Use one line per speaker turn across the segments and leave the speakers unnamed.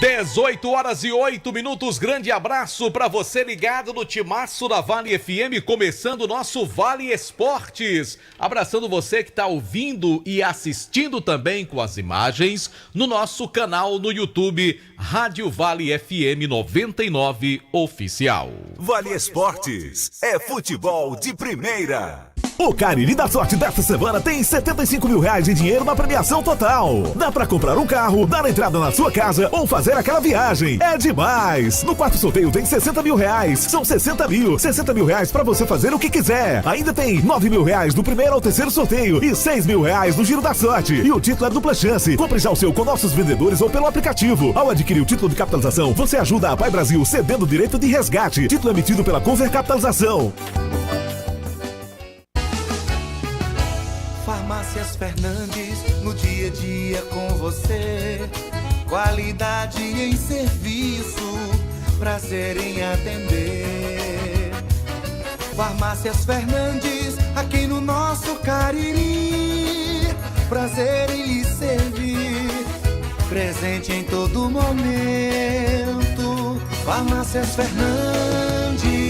18h08. Grande abraço para você ligado no Timaço da Vale FM, começando o nosso Vale Esportes. Abraçando você que está ouvindo e assistindo também com as imagens no nosso canal no YouTube, Rádio Vale FM 99 Oficial.
Vale Esportes é futebol de primeira.
O Cariri da Sorte desta semana tem 75 mil reais de dinheiro na premiação total. Dá pra comprar um carro, dar entrada na sua casa ou fazer aquela viagem. É demais! No quarto sorteio tem 60 mil reais. São 60 mil reais pra você fazer o que quiser. Ainda tem 9 mil reais do primeiro ao terceiro sorteio e 6 mil reais no Giro da Sorte. E o título é dupla chance. Compre já o seu com nossos vendedores ou pelo aplicativo. Ao adquirir o título de capitalização, você ajuda a Pai Brasil cedendo o direito de resgate. Título emitido pela Conver Capitalização.
Farmácias Fernandes, no dia a dia com você. Qualidade em serviço, prazer em atender. Farmácias Fernandes, aqui no nosso Cariri. Prazer em lhe servir, presente em todo momento. Farmácias Fernandes.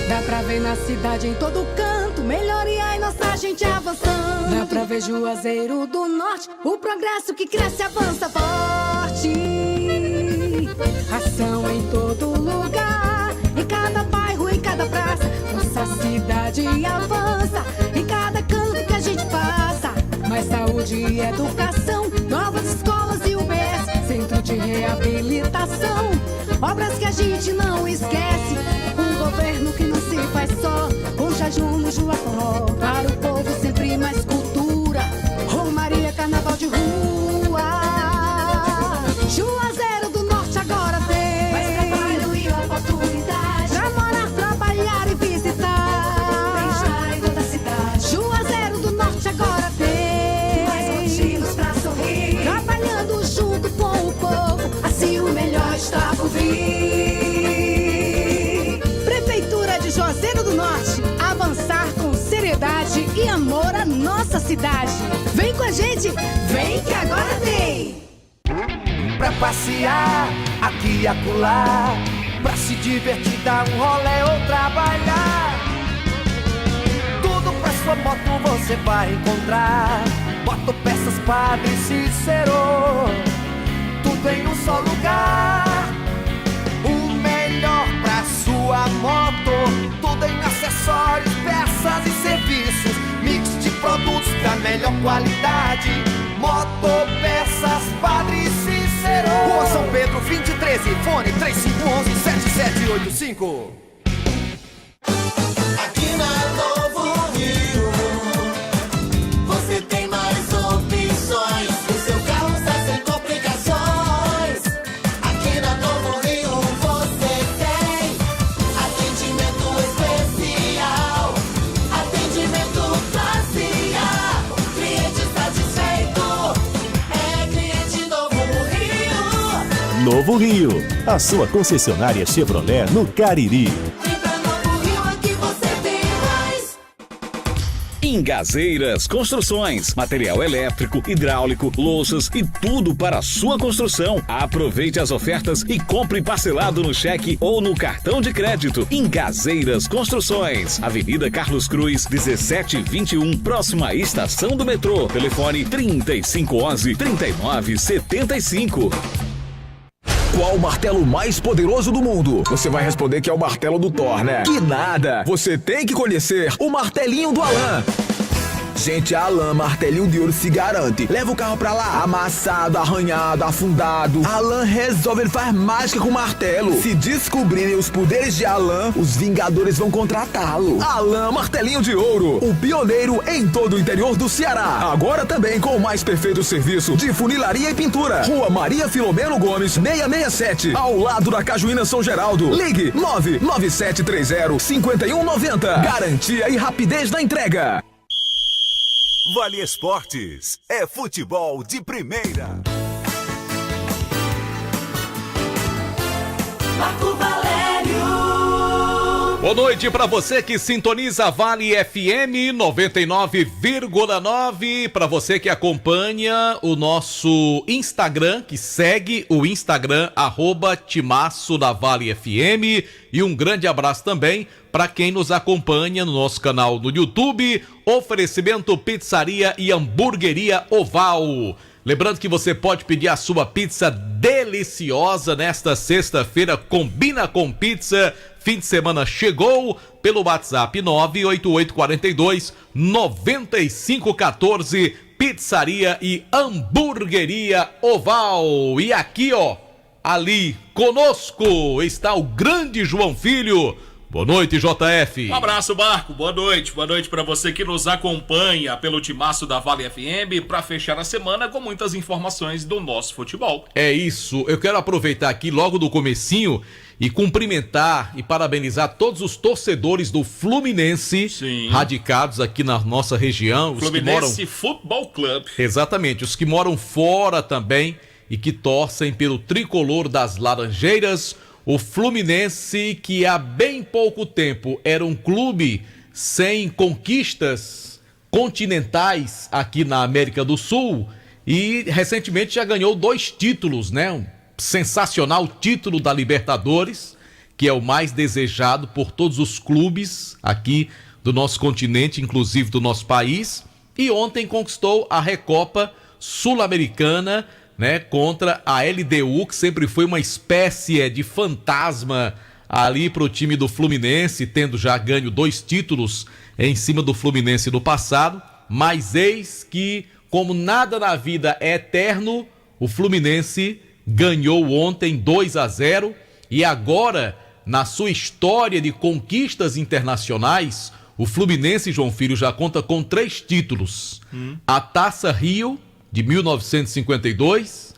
Dá pra ver na cidade, em todo canto, melhoria e nossa gente avançando. Dá pra ver Juazeiro do Norte, o progresso que cresce e avança forte. Ação em todo lugar, em cada bairro, em cada praça. Nossa cidade avança, em cada canto que a gente passa. Mais saúde e educação, novas escolas e UBS, centro de reabilitação, obras que a gente não esquece. Um governo que não se faz só, com jejum no Juaporó. Para o povo sempre mais cultura, Romaria, carnaval de rua. Juazeiro do Norte agora tem mais trabalho e oportunidade pra morar, trabalhar e visitar. Bem-estar em toda a cidade. Juazeiro do Norte agora tem mais motivos pra sorrir, trabalhando junto com o povo, assim o melhor está por vir. Juazeiro do Norte, avançar com seriedade e amor à nossa cidade. Vem com a gente, vem que agora tem!
Pra passear, aqui e acolá, pra se divertir, dar um rolê ou trabalhar. Tudo pra sua moto você vai encontrar. Motopeças Padre Cícero, tudo em um só lugar. O melhor pra sua moto, tudo em acessórios, peças e serviços, mix de produtos da melhor qualidade. Motopeças Padre Cícero, Rua São Pedro 2013, fone 3511-7785.
Aqui na Novo Rio, você tem mais opções. O seu carro está sem complicações. Aqui na Novo Rio você tem atendimento especial, atendimento classe A. Cliente satisfeito é cliente Novo Rio.
Novo Rio, a sua concessionária Chevrolet no Cariri.
Vem pra Novo Rio, aqui você tem mais.
Ingazeiras Construções, material elétrico, hidráulico, louças e tudo para a sua construção. Aproveite as ofertas e compre parcelado no cheque ou no cartão de crédito. Ingazeiras Construções, Avenida Carlos Cruz, 1721, próxima à estação do metrô. Telefone 3511-3975.
Qual o martelo mais poderoso do mundo? Você vai responder que é o martelo do Thor, né? Que nada! Você tem que conhecer o martelinho do Alan. Gente, a Alan Martelinho de Ouro se garante. Leva o carro pra lá, amassado, arranhado, afundado. Alan resolve, ele faz mágica com o martelo. Se descobrirem os poderes de Alan, os Vingadores vão contratá-lo. Alan Martelinho de Ouro, o pioneiro em todo o interior do Ceará. Agora também com o mais perfeito serviço de funilaria e pintura. Rua Maria Filomeno Gomes, 667, ao lado da Cajuína São Geraldo. Ligue 99730-5190. Garantia e rapidez na entrega.
Vale Esportes é futebol de primeira.
Marco Valério.
Boa noite para você que sintoniza Vale FM 99,9, para você que acompanha o nosso Instagram, que segue o Instagram @Timaço da Vale FM, e um grande abraço também para quem nos acompanha no nosso canal no YouTube, Oferecimento Pizzaria e Hamburgueria Oval. Lembrando que você pode pedir a sua pizza deliciosa nesta sexta-feira, combina com pizza. Fim de semana chegou pelo WhatsApp 98842-9514, Pizzaria e Hamburgueria Oval. E aqui, ó, ali conosco está o grande João Filho. Boa noite, JF.
Um abraço, Marco. Boa noite para você que nos acompanha pelo Timaço da Vale FM para fechar a semana com muitas informações do nosso futebol.
É isso, eu quero aproveitar aqui logo do comecinho e cumprimentar e parabenizar todos os torcedores do Fluminense.
Sim.
Radicados aqui na nossa região.
Fluminense Futebol Clube.
Exatamente, os que moram fora também e que torcem pelo tricolor das Laranjeiras. O Fluminense, que há bem pouco tempo era um clube sem conquistas continentais aqui na América do Sul e recentemente já ganhou 2 títulos, né? Um sensacional título da Libertadores, que é o mais desejado por todos os clubes aqui do nosso continente, inclusive do nosso país. E ontem conquistou a Recopa Sul-Americana, né, contra a LDU, que sempre foi uma espécie de fantasma ali pro time do Fluminense, tendo já ganho 2 títulos em cima do Fluminense no passado. Mas eis que, como nada na vida é eterno, o Fluminense ganhou ontem 2-0 e agora, na sua história de conquistas internacionais, o Fluminense, João Filho, já conta com 3 títulos. A Taça Rio, de 1952,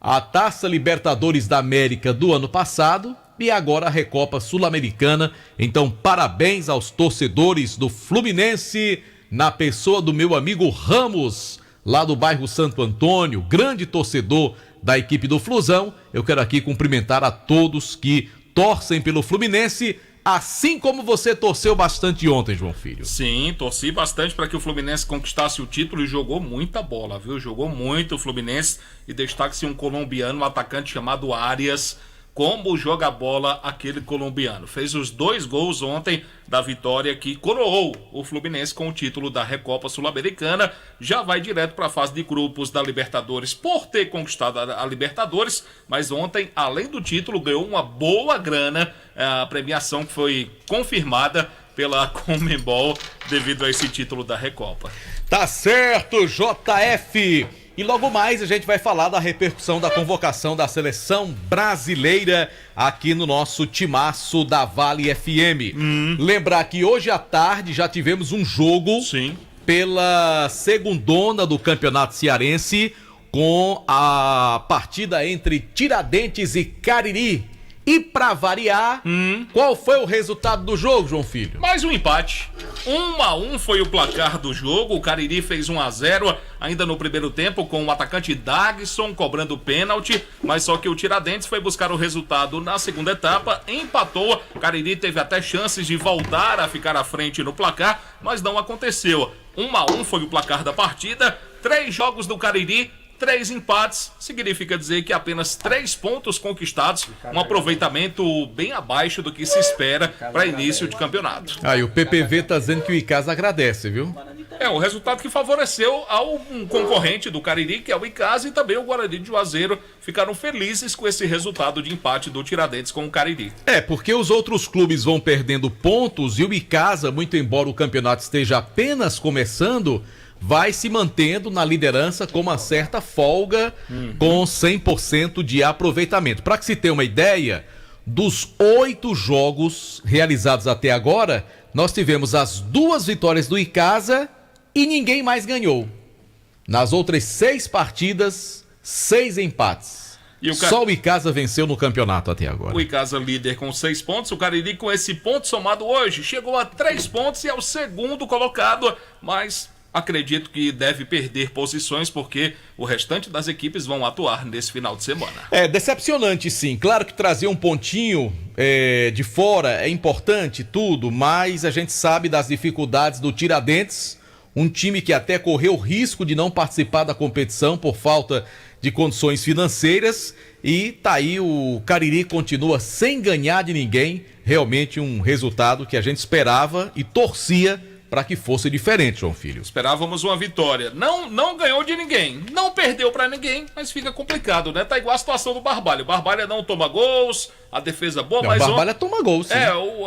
a Taça Libertadores da América do ano passado e agora a Recopa Sul-Americana. Então, parabéns aos torcedores do Fluminense, na pessoa do meu amigo Ramos, lá do bairro Santo Antônio, grande torcedor da equipe do Flusão. Eu quero aqui cumprimentar a todos que torcem pelo Fluminense, assim como você torceu bastante ontem, João Filho.
Sim, torci bastante para que o Fluminense conquistasse o título e jogou muita bola, viu? Jogou muito o Fluminense e destaque-se um colombiano, um atacante chamado Arias. Como joga bola aquele colombiano. Fez os 2 gols ontem da vitória que coroou o Fluminense com o título da Recopa Sul-Americana. Já vai direto para a fase de grupos da Libertadores por ter conquistado a Libertadores. Mas ontem, além do título, ganhou uma boa grana. A premiação que foi confirmada pela Conmebol devido a esse título da Recopa.
Tá certo, JF. E logo mais a gente vai falar da repercussão da convocação da seleção brasileira aqui no nosso Timaço da Vale FM. Lembrar que hoje à tarde já tivemos um jogo.
Sim.
Pela segundona do Campeonato Cearense, com a partida entre Tiradentes e Cariri. E pra variar, qual foi o resultado do jogo, João Filho?
Mais um empate. 1-1 foi o placar do jogo. O Cariri fez 1-0 ainda no primeiro tempo, com o atacante Dagson cobrando pênalti, mas só que o Tiradentes foi buscar o resultado na segunda etapa, empatou. O Cariri teve até chances de voltar a ficar à frente no placar, mas não aconteceu. 1-1 foi o placar da partida. 3 jogos do Cariri, 3 empates, significa dizer que apenas 3 pontos conquistados, um aproveitamento bem abaixo do que se espera para início de campeonato.
Aí o PPV tá dizendo que o Icasa agradece, viu?
É, o resultado que favoreceu ao concorrente do Cariri, que é o Icasa, e também o Guarani de Juazeiro, ficaram felizes com esse resultado de empate do Tiradentes com o Cariri.
É, porque os outros clubes vão perdendo pontos e o Icasa, muito embora o campeonato esteja apenas começando, vai se mantendo na liderança com uma certa folga, com 100% de aproveitamento. Para que se tenha uma ideia, dos 8 jogos realizados até agora, nós tivemos as 2 vitórias do Icasa e ninguém mais ganhou. Nas outras 6 partidas, 6 empates. Só o Icasa venceu no campeonato até agora.
O Icasa líder com 6 pontos, o Cariri com esse ponto somado hoje chegou a 3 pontos e é o segundo colocado, mas acredito que deve perder posições porque o restante das equipes vão atuar nesse final de semana.
É decepcionante, sim. Claro que trazer um pontinho de fora é importante, tudo, mas a gente sabe das dificuldades do Tiradentes, um time que até correu risco de não participar da competição por falta de condições financeiras, e tá aí, o Cariri continua sem ganhar de ninguém. Realmente um resultado que a gente esperava e torcia para que fosse diferente, João Filho.
Esperávamos uma vitória. Não ganhou de ninguém, não perdeu para ninguém, mas fica complicado, né? Tá igual a situação do Barbalha. O Barbalha não toma gols, a defesa boa, mas...
O Barbalha toma gols, sim.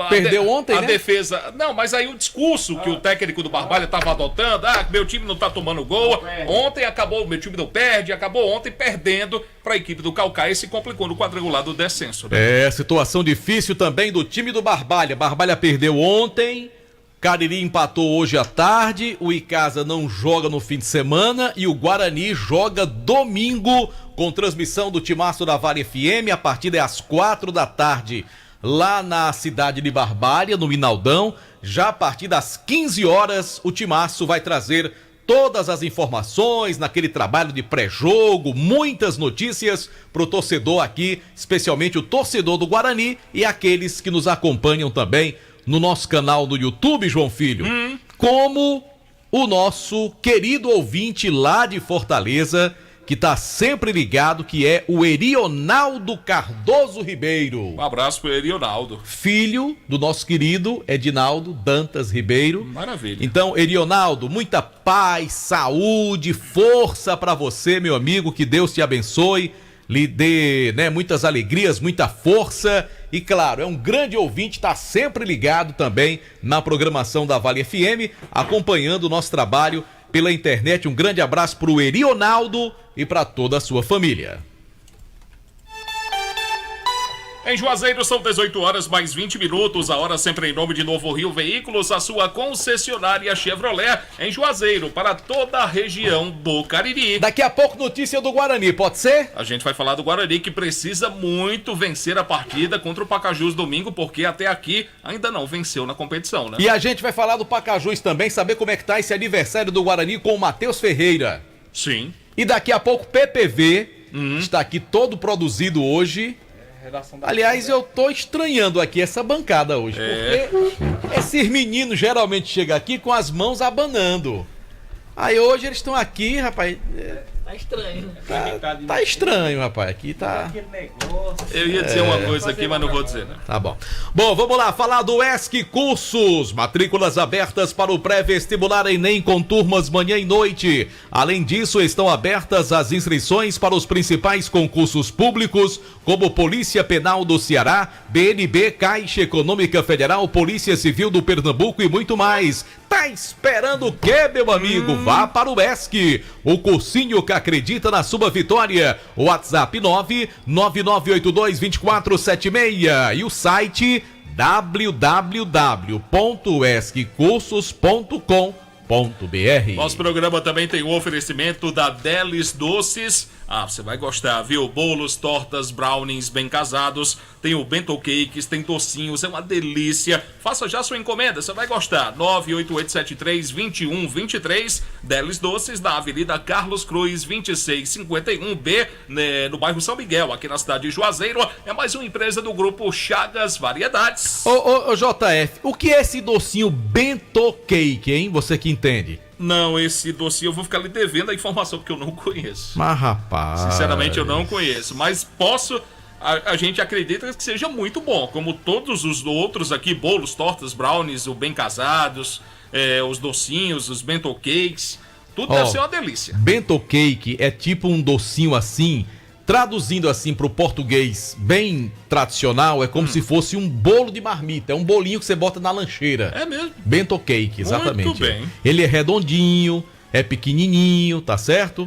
Perdeu ontem, né?
A defesa... Não, mas aí o discurso que o técnico do Barbalha estava adotando, meu time não tá tomando gol, ontem acabou, meu time não perde, acabou ontem perdendo para a equipe do Caucaia e se complicou no quadrangular do descenso, né?
Situação difícil também do time do Barbalha. Barbalha perdeu ontem, Cariri empatou hoje à tarde, o Icasa não joga no fim de semana e o Guarani joga domingo com transmissão do Timaço da Vale FM. A partida é às 16h lá na cidade de Barbalha, no Minaldão. Já a partir das 15 horas o Timaço vai trazer todas as informações naquele trabalho de pré-jogo, muitas notícias pro torcedor aqui, especialmente o torcedor do Guarani e aqueles que nos acompanham também no nosso canal do YouTube, João Filho, como o nosso querido ouvinte lá de Fortaleza, que tá sempre ligado, que é o Erionaldo Cardoso Ribeiro.
Um abraço pro Erionaldo.
Filho do nosso querido Edinaldo Dantas Ribeiro.
Maravilha.
Então, Erionaldo, muita paz, saúde, força pra você, meu amigo, que Deus te abençoe, lhe dê, muitas alegrias, muita força. E claro, é um grande ouvinte, está sempre ligado também na programação da Vale FM, acompanhando o nosso trabalho pela internet. Um grande abraço para o Erionaldo e para toda a sua família.
Em Juazeiro são 18 horas mais 20 minutos, a hora sempre em nome de Novo Rio Veículos, a sua concessionária Chevrolet em Juazeiro, para toda a região do Cariri.
Daqui a pouco notícia do Guarani, pode ser?
A gente vai falar do Guarani, que precisa muito vencer a partida contra o Pacajus domingo, porque até aqui ainda não venceu na competição, né?
E a gente vai falar do Pacajus também, saber como é que tá esse aniversário do Guarani com o Matheus Ferreira.
Sim.
E daqui a pouco PPV está aqui todo produzido hoje. Aliás, eu tô estranhando aqui essa bancada hoje, porque esses meninos geralmente chegam aqui com as mãos abanando. Aí hoje eles estão aqui, rapaz.
Tá estranho.
Tá estranho, rapaz. Aqui tá.
Eu ia dizer uma coisa aqui, mas não vou dizer, né?
Tá bom. Bom, vamos lá falar do ESC Cursos. Matrículas abertas para o pré-vestibular Enem com turmas manhã e noite. Além disso, estão abertas as inscrições para os principais concursos públicos, como Polícia Penal do Ceará, BNB, Caixa Econômica Federal, Polícia Civil do Pernambuco e muito mais. Tá esperando o quê, meu amigo? Vá para o ESC, o cursinho que acredita na sua vitória. WhatsApp 999822476 e o site www.esccursos.com.br.
Nosso programa também tem o oferecimento da Delis Doces. Você vai gostar, viu? Bolos, tortas, brownies bem casados. Tem o bento cakes, tem docinhos, é uma delícia. Faça já sua encomenda, você vai gostar. 98873-2123. Delis Doces, na Avenida Carlos Cruz, 2651B, no bairro São Miguel, aqui na cidade de Juazeiro. É mais uma empresa do grupo Chagas Variedades.
Ô, JF, o que é esse docinho bento cake, hein? Você que entende.
Não, esse docinho eu vou ficar lhe devendo a informação, porque eu não conheço.
Mas, rapaz...
Sinceramente, eu não conheço. Mas posso... A gente acredita que seja muito bom. Como todos os outros aqui, bolos, tortas, brownies, o bem casados, os docinhos, os bento cakes. Tudo deve ser uma delícia.
Bento cake é tipo um docinho assim... Traduzindo assim pro português bem tradicional, é como se fosse um bolo de marmita. É um bolinho que você bota na lancheira.
É mesmo?
Bento cake, exatamente.
Muito bem.
Ele é redondinho, é pequenininho, tá certo?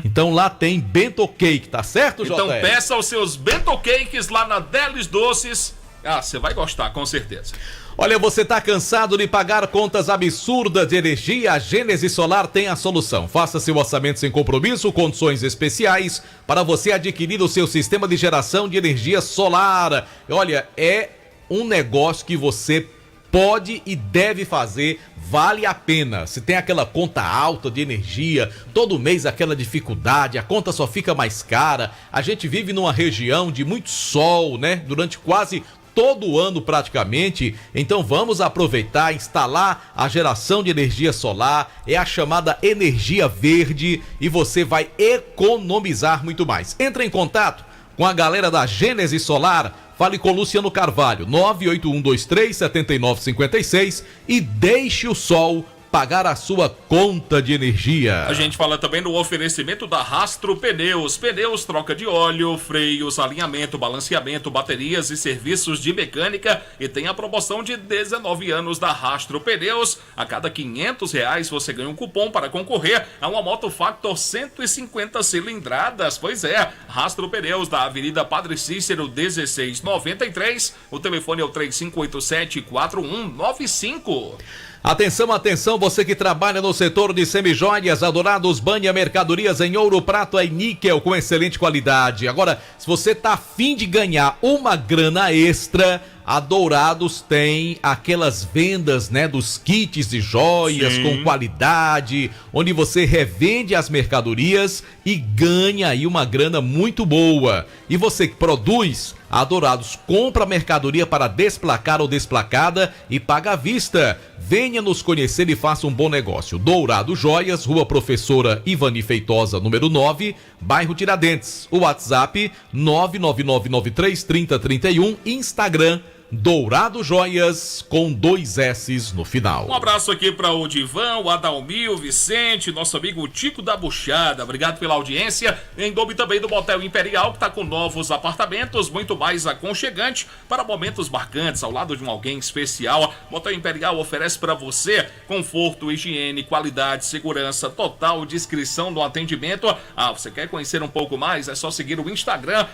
Então lá tem bento cake, tá certo,
Então
JR?
peça os seus bento cakes lá na Delis Doces. Você vai gostar, com certeza.
Olha, você tá cansado de pagar contas absurdas de energia? A Gênesis Solar tem a solução. Faça seu orçamento sem compromisso, condições especiais para você adquirir o seu sistema de geração de energia solar. Olha, é um negócio que você pode e deve fazer, vale a pena. Se tem aquela conta alta de energia, todo mês aquela dificuldade, a conta só fica mais cara, a gente vive numa região de muito sol, né? Durante quase todo o ano praticamente, então vamos aproveitar, instalar a geração de energia solar, é a chamada energia verde e você vai economizar muito mais. Entre em contato com a galera da Gênesis Solar, fale com Luciano Carvalho, 981237956 e deixe o sol pagar a sua conta de energia.
A gente fala também do oferecimento da Rastro Pneus. Pneus, troca de óleo, freios, alinhamento, balanceamento, baterias e serviços de mecânica. E tem a promoção de 19 anos da Rastro Pneus. A cada R$500 você ganha um cupom para concorrer a uma moto Factor 150 cilindradas. Pois é, Rastro Pneus da Avenida Padre Cícero 1693. O telefone é o 3587-4195.
Atenção, atenção, você que trabalha no setor de semijoias, Adourados Banha Mercadorias em ouro, prata e níquel com excelente qualidade. Agora, se você tá afim de ganhar uma grana extra, a Dourados tem aquelas vendas, né, dos kits de joias com qualidade, onde você revende as mercadorias e ganha aí uma grana muito boa. E você que produz, a Dourados compra a mercadoria para desplacar ou desplacada e paga à vista. Venha nos conhecer e faça um bom negócio. Dourado Joias, Rua Professora Ivani Feitosa, número 9, bairro Tiradentes. O WhatsApp 999933031, Instagram Dourado Joias com 2 S's no final.
Um abraço aqui para o Divan, o Adalmir, o Vicente, nosso amigo Tico da Buchada. Obrigado pela audiência. Em nome também do Motel Imperial, que está com novos apartamentos, muito mais aconchegante para momentos marcantes, ao lado de um alguém especial. Motel Imperial oferece para você conforto, higiene, qualidade, segurança, total descrição do atendimento. Você quer conhecer um pouco mais? É só seguir o Instagram,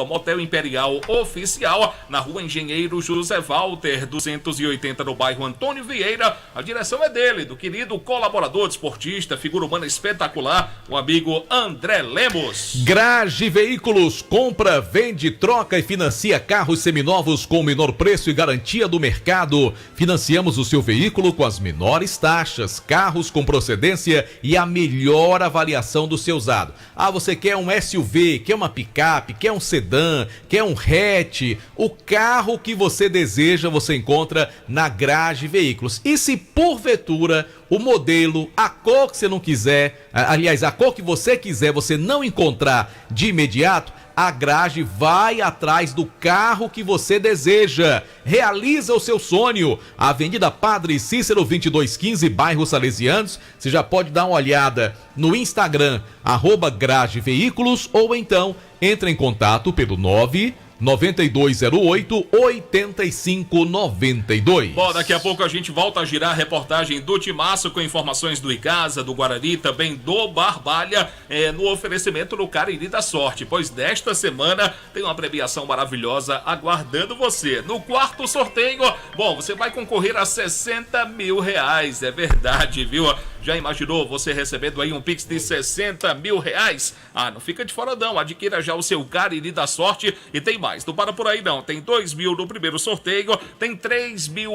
@Motel Imperial Oficial, na Rua Engenheiro José Walter, 280, no bairro Antônio Vieira. A direção é dele, do querido colaborador, desportista, figura humana espetacular, o amigo André Lemos.
Grage Veículos, compra, vende, troca e financia carros seminovos com o menor preço e garantia do mercado. Financiamos o seu veículo com as menores taxas, carros com procedência e a melhor avaliação do seu usado. Você quer um SUV, quer uma picape, quer um sedã, quer um hatch, o carro que você deseja, você encontra na Grage Veículos. E se porventura o modelo, a cor que você não quiser, aliás, a cor que você quiser, você não encontrar de imediato, a Grage vai atrás do carro que você deseja. Realiza o seu sonho. Avenida Padre Cícero 2215, bairro Salesianos. Você já pode dar uma olhada no Instagram, @Grage Veículos, ou então entre em contato pelo 99208-8592.
Bom, daqui a pouco a gente volta a girar a reportagem do Timaço com informações do Icasa, do Guarani, também do Barbalha, no oferecimento do Cariri da Sorte, pois desta semana tem uma premiação maravilhosa aguardando você. No quarto sorteio, bom, você vai concorrer a R$60 mil, é verdade, viu? Já imaginou você recebendo aí um Pix de R$60 mil? Não fica de fora não, adquira já o seu Cariri da Sorte e tem mais. Não para por aí não, tem 2 mil do primeiro sorteio, tem R$3 mil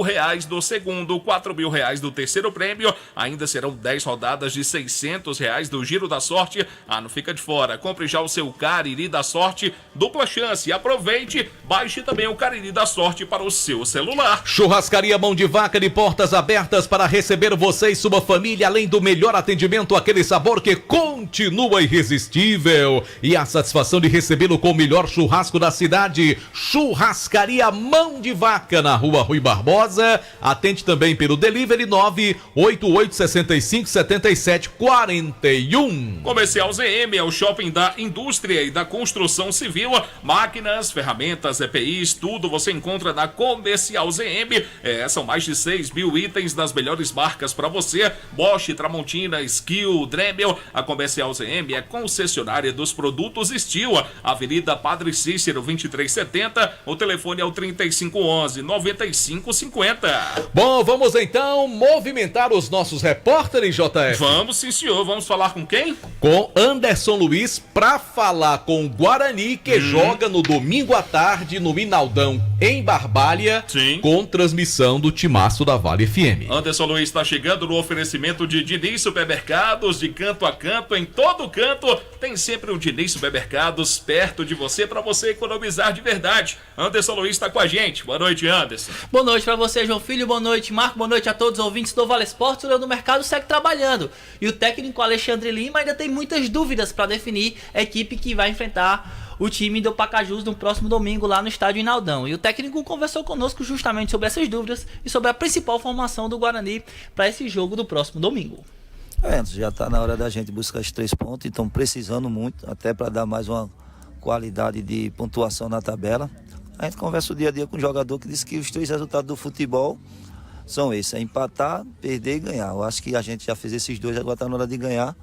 do segundo, R$4 mil do terceiro prêmio, ainda serão 10 rodadas de R$600 do Giro da Sorte. Não fica de fora, compre já o seu Cariri da Sorte, dupla chance, aproveite, baixe também o Cariri da Sorte para o seu celular.
Churrascaria Mão de Vaca, de portas abertas para receber você e sua família, além do melhor atendimento, aquele sabor que continua irresistível e a satisfação de recebê-lo com o melhor churrasco da cidade. Churrascaria Mão de Vaca, na Rua Rui Barbosa. Atende também pelo delivery 988657741.
Comercial ZM é o shopping da indústria e da construção civil. Máquinas, ferramentas, EPIs, tudo você encontra na Comercial ZM. São mais de 6 mil itens das melhores marcas para você. Bosch, Bosch, Tramontina, Skill, Dremel. A Comercial ZM é concessionária dos produtos Steel. Avenida Padre Cícero, 2370. O telefone é o 3511-9550.
Bom, vamos então movimentar os nossos repórteres, JF.
Vamos, sim, senhor. Vamos falar com quem?
Com Anderson Luiz, para falar com o Guarani, que joga no domingo à tarde no Minaldão, em Barbalha, com transmissão do Timaço da Vale FM.
Anderson Luiz está chegando no oferecimento de Diniz Supermercados, de canto a canto, em todo canto. Tem sempre um Diniz Supermercados perto de você, para você economizar de verdade. Anderson Luiz está com a gente. Boa noite, Anderson.
Boa noite para você, João Filho. Boa noite, Marco. Boa noite a todos os ouvintes do Vale Esportes. O Leão do Mercado segue trabalhando. E o técnico Alexandre Lima ainda tem muitas dúvidas para definir a equipe que vai enfrentar o time do Pacajus no próximo domingo lá no estádio Inaldão. E o técnico conversou conosco justamente sobre essas dúvidas e sobre a principal formação do Guarani para esse jogo do próximo domingo.
Já está na hora da gente buscar os 3 pontos, então precisando muito, até para dar mais uma qualidade de pontuação na tabela. A gente conversa o dia a dia com o jogador que disse que os 3 resultados do futebol são esses: é empatar, perder e ganhar. Eu acho que a gente já fez esses 2, agora está na hora de ganhar,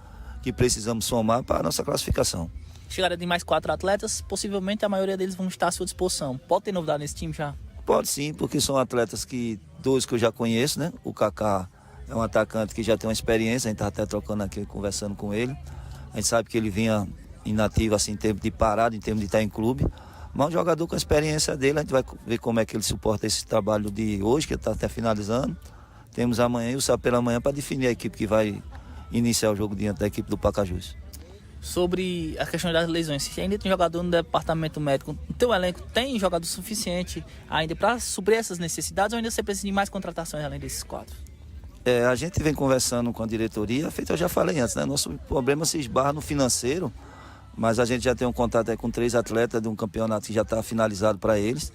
que precisamos somar para a nossa classificação.
Chegada de mais 4 atletas, possivelmente a maioria deles vão estar à sua disposição. Pode ter novidade nesse time já?
Pode sim, porque são atletas que 2 que eu já conheço, né? O Kaká é um atacante que já tem uma experiência, a gente está até trocando aqui, conversando com ele. A gente sabe que ele vinha inativo assim, em termos de parado, em termos de estar em clube. Mas um jogador com a experiência dele, a gente vai ver como é que ele suporta esse trabalho de hoje, que está até finalizando. Temos amanhã e o sábado pela manhã para definir a equipe que vai iniciar o jogo diante da equipe do Pacajus.
Sobre a questão das lesões, se ainda tem jogador no departamento médico, o teu elenco tem jogador suficiente ainda para suprir essas necessidades, ou ainda você precisa de mais contratações além desses 4?
A gente vem conversando com a diretoria, feito eu já falei antes, né? Nosso problema se esbarra no financeiro, mas a gente já tem um contato aí com 3 atletas de um campeonato que já está finalizado para eles.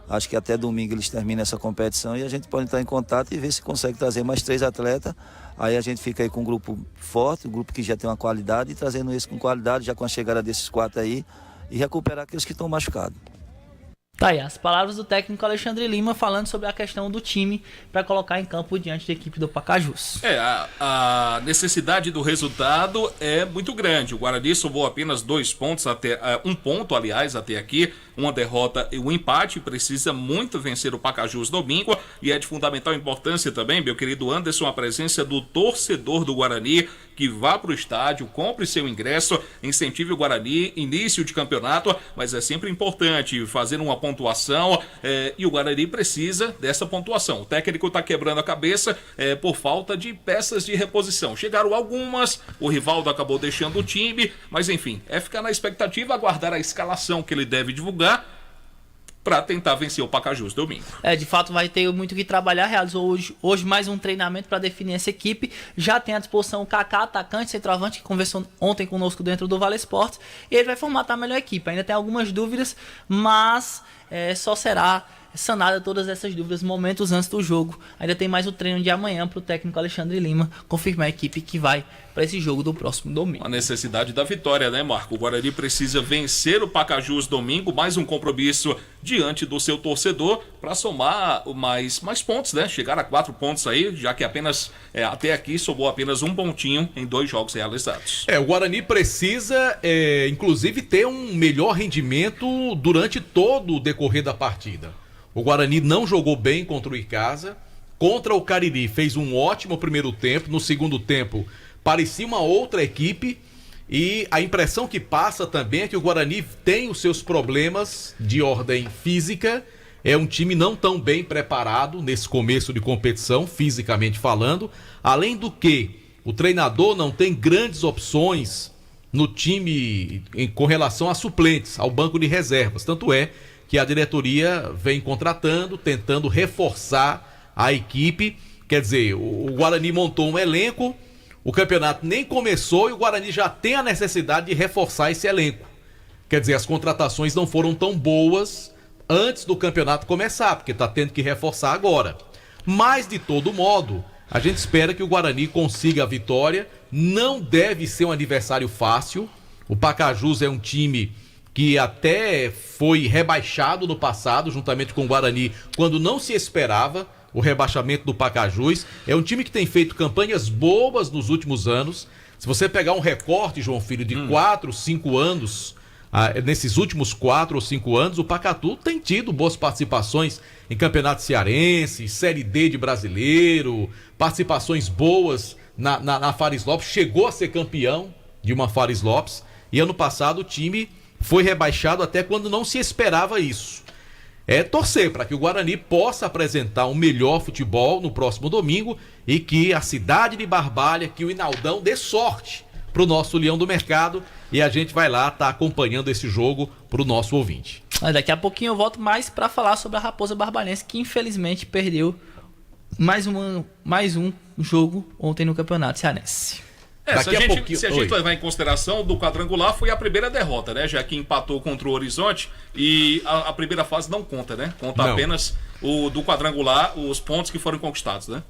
Acho que até domingo eles terminam essa competição e a gente pode entrar em contato e ver se consegue trazer mais 3 atletas. Aí a gente fica aí com um grupo forte, um grupo que já tem uma qualidade, e trazendo esse com qualidade, já com a chegada desses 4 aí, e recuperar aqueles que estão machucados.
Tá aí, as palavras do técnico Alexandre Lima falando sobre a questão do time para colocar em campo diante da equipe do Pacajus.
A necessidade do resultado é muito grande. O Guarani somou apenas 2 pontos, um ponto, aliás, até aqui. Uma derrota e um empate. Precisa muito vencer o Pacajus domingo. E é de fundamental importância também, meu querido Anderson, a presença do torcedor do Guarani, que vá para o estádio, compre seu ingresso, incentive o Guarani, início de campeonato, mas é sempre importante fazer uma pontuação, e o Guarani precisa dessa pontuação. O técnico está quebrando a cabeça por falta de peças de reposição. Chegaram algumas, o Rivaldo acabou deixando o time, mas enfim, é ficar na expectativa, aguardar a escalação que ele deve divulgar para tentar vencer o Pacajus domingo.
De fato vai ter muito que trabalhar. Realizou hoje mais um treinamento para definir essa equipe. Já tem à disposição o Kaká, atacante, centroavante, que conversou ontem conosco dentro do Vale Esportes, e ele vai formatar a melhor equipe. Ainda tem algumas dúvidas, mas só será sanada todas essas dúvidas momentos antes do jogo. Ainda tem mais o treino de amanhã para o técnico Alexandre Lima confirmar a equipe que vai para esse jogo do próximo domingo.
A necessidade da vitória, né, Marco? O Guarani precisa vencer o Pacajus domingo, mais um compromisso diante do seu torcedor para somar mais pontos, né? Chegar a 4 pontos aí, já que apenas até aqui somou apenas um pontinho em 2 jogos realizados.
O Guarani precisa, inclusive, ter um melhor rendimento durante todo o decorrer da partida. O Guarani não jogou bem contra o Icasa. Contra o Cariri fez um ótimo primeiro tempo. No segundo tempo parecia uma outra equipe. E a impressão que passa também é que o Guarani tem os seus problemas de ordem física. É um time não tão bem preparado nesse começo de competição, fisicamente falando. Além do que, o treinador não tem grandes opções no time com relação a suplentes, ao banco de reservas. Tanto é que a diretoria vem contratando, tentando reforçar a equipe. Quer dizer, o Guarani montou um elenco, o campeonato nem começou e o Guarani já tem a necessidade de reforçar esse elenco. Quer dizer, as contratações não foram tão boas antes do campeonato começar, porque está tendo que reforçar agora. Mas, de todo modo, a gente espera que o Guarani consiga a vitória. Não deve ser um adversário fácil. O Pacajus é um time que até foi rebaixado no passado, juntamente com o Guarani, quando não se esperava. o rebaixamento do Pacajus. É um time que tem feito campanhas boas nos últimos anos. Se você pegar um recorte, João Filho, de 4, 5 anos, nesses últimos 4 ou 5 anos, o Pacatu tem tido boas participações em campeonato cearense, Série D de brasileiro, participações boas na Fares Lopes, chegou a ser campeão de uma Fares Lopes, e ano passado o time foi rebaixado até quando não se esperava isso. É torcer para que o Guarani possa apresentar um melhor futebol no próximo domingo e que a cidade de Barbalha, que o Inaldão dê sorte para o nosso Leão do Mercado, e a gente vai lá estar acompanhando esse jogo para o nosso ouvinte.
Daqui a pouquinho eu volto mais para falar sobre a Raposa Barbalense, que infelizmente perdeu mais um jogo ontem no Campeonato Cearense.
Se a gente levar em consideração, do quadrangular foi a primeira derrota, né? Já que empatou contra o Horizonte, e a primeira fase não conta, né? Conta apenas o do quadrangular, os pontos que foram conquistados, né?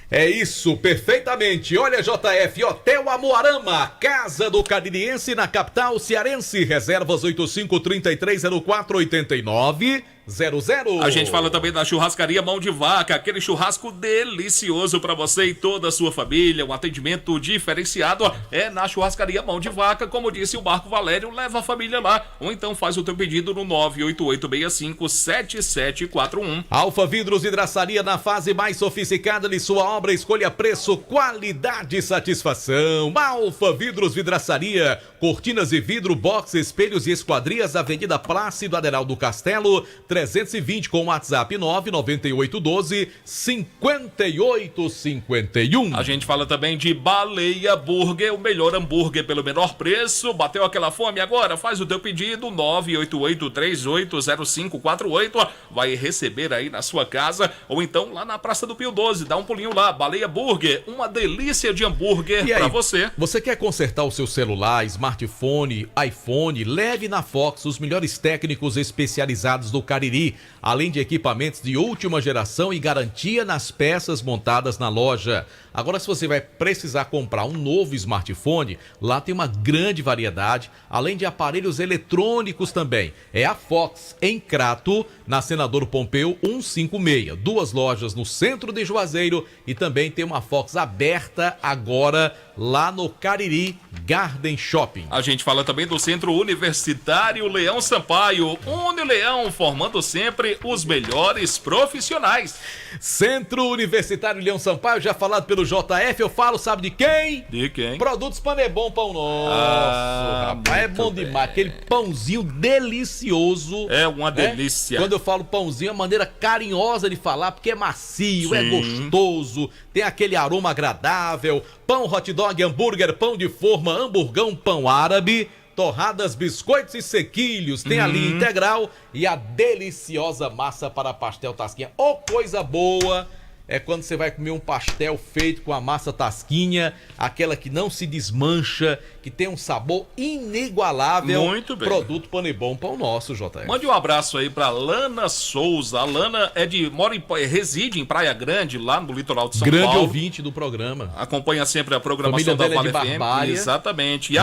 É isso, perfeitamente. Olha, JF, Hotel Amoarama, Casa do Caririense na capital cearense. Reservas 8533048900.
A gente fala também da churrascaria Mão de Vaca, aquele churrasco delicioso para você e toda a sua família, um atendimento diferenciado é na churrascaria Mão de Vaca, como disse o Marco Valério, leva a família lá, ou então faz o teu pedido no 988657741.
Alfa Vidros Vidraçaria, na fase mais sofisticada de sua obra, escolha preço, qualidade e satisfação. Alfa Vidros Vidraçaria, cortinas e vidro, box, espelhos e esquadrias, Avenida Plácido Aderaldo Castelo, 320, com o WhatsApp 99812-5851.
A gente fala também de Baleia Burger, o melhor hambúrguer pelo menor preço. Bateu aquela fome agora? Faz o teu pedido, 988380548. Vai receber aí na sua casa, ou então lá na Praça do Pio 12. Dá um pulinho lá, Baleia Burger, uma delícia de hambúrguer pra você.
Você quer consertar o seu celular, smartphone, iPhone? Leve na Fox os melhores técnicos especializados do Cariri, além de equipamentos de última geração e garantia nas peças montadas na loja. Agora, se você vai precisar comprar um novo smartphone, lá tem uma grande variedade, além de aparelhos eletrônicos também. É a Fox, em Crato, na Senador Pompeu 156. 2 lojas no centro de Juazeiro, e também tem uma Fox aberta agora lá no Cariri Garden Shopping.
A gente fala também do Centro Universitário Leão Sampaio, Unileão, formando sempre os melhores profissionais.
Centro Universitário Leão Sampaio, já falado pelo JF, eu falo, sabe de quem?
De quem?
Produtos Panebon Pão Nosso. Rapaz, é bom demais. Aquele pãozinho delicioso.
É uma delícia.
Quando eu falo pãozinho, é uma maneira carinhosa de falar, porque é macio, é gostoso, tem aquele aroma agradável. Pão, hot dog, hambúrguer, pão de forma, hamburgão, pão árabe, torradas, biscoitos e sequilhos. Tem a linha integral e a deliciosa massa para pastel tasquinha. Ô, coisa boa! É quando você vai comer um pastel feito com a massa tasquinha, aquela que não se desmancha, que tem um sabor inigualável.
Muito bem.
Produto Panebon Pão Nosso, JF.
Mande um abraço aí pra Lana Souza. A Lana reside em Praia Grande, lá no litoral de São Paulo.
Grande ouvinte do programa.
Acompanha sempre a programação da Vale FM. Exatamente. E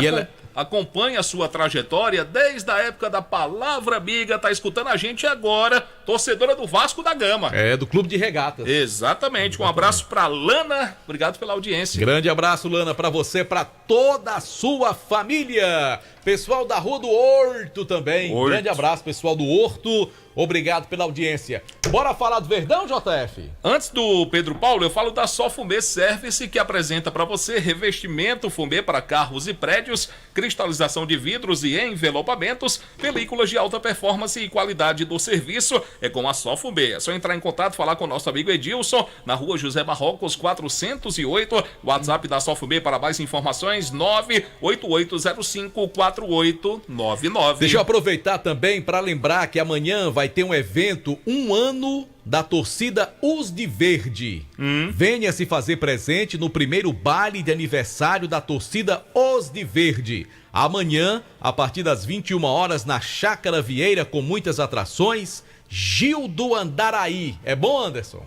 acompanha a sua trajetória desde a época da Palavra Amiga, tá escutando a gente agora, torcedora do Vasco da Gama.
É, do Clube de Regatas.
Exatamente. Um abraço pra Lana, obrigado pela audiência.
Grande abraço, Lana, pra você, pra toda a sua família. Pessoal da Rua do Horto também. Grande abraço, pessoal do Horto. Obrigado pela audiência. Bora falar do Verdão, JF?
Antes do Pedro Paulo, eu falo da Só Fumê Service, que apresenta para você revestimento fumê para carros e prédios, cristalização de vidros e envelopamentos, películas de alta performance e qualidade do serviço. É com a Só Fumê. É só entrar em contato, falar com o nosso amigo Edilson, na Rua José Marrocos, 408. WhatsApp da Só Fumê para mais informações, 988054899.
Deixa eu aproveitar também para lembrar que amanhã vai ter um evento, 1 ano da torcida Os de Verde. Venha se fazer presente no primeiro baile de aniversário da torcida Os de Verde. Amanhã, a partir das 21 horas, na Chácara Vieira, com muitas atrações. Gil do Andaraí. É bom, Anderson?